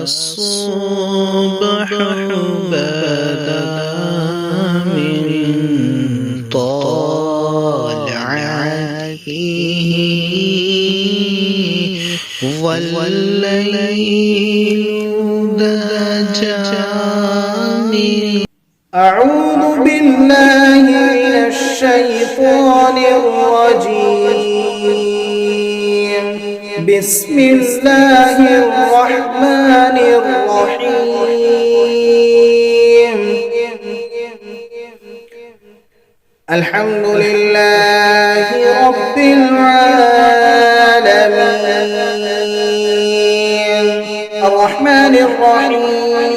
الصبح بدا من طالعته والليل دجى من أعوذ بالله من الشيطان الرجيم. بسم الله الرحمن الرحيم. الحمد لله رب العالمين الرحمن الرحيم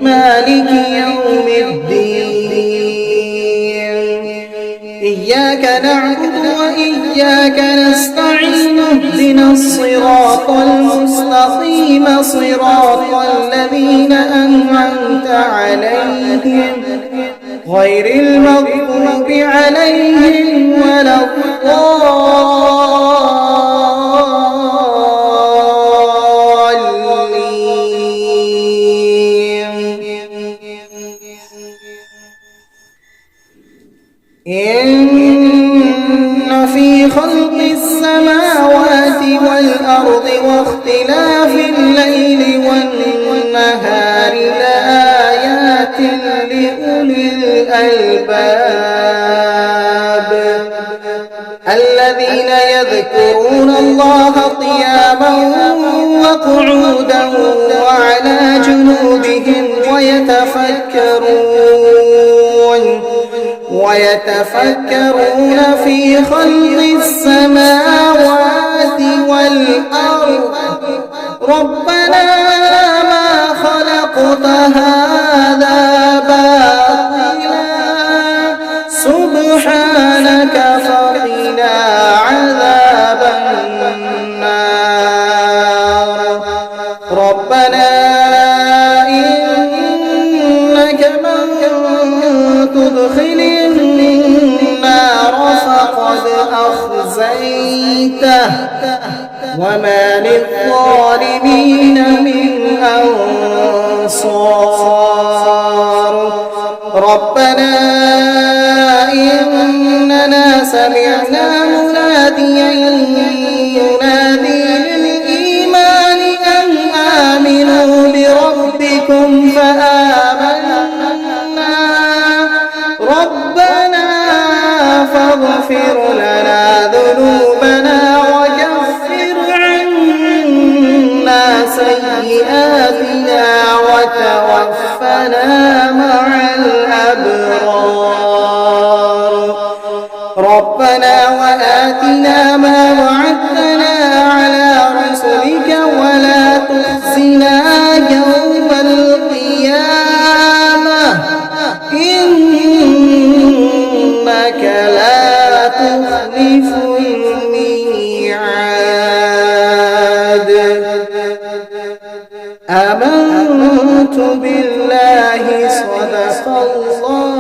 مالك يوم الدين. إياك نعبد وإياك نستعين. اهدنا الصراط المستقيم صراط الذين أنعمت عليهم غير المغضوب عليهم ولا الضالين. إن في خلق السماوات والأرض واختلاف الليل والنهار لآيات لأولي الألباب الذين يذكرون الله قياما وقعودا وعلى جنوبهم ويتفكرون في خلق السماوات والأرض ربنا ما خلقت هذا باطلا سبحانك فقنا عذاب النار. ربنا إنك من تدخل النار فقد أخزيته وما للظالمين من أنصار. ربنا إننا سمعنا مناديا ينادي للإيمان أن آمنوا بربكم فآمنا ربنا فاغفر لنا ذنوبنا وكفر عنا سيئاتنا وتوفنا مع الأبرار. ربنا وآتنا ما وعدتنا على رسلك ولا تخزنا يوم القيامة إنك لا تخلف الميعاد. آمنت بالله صدق الله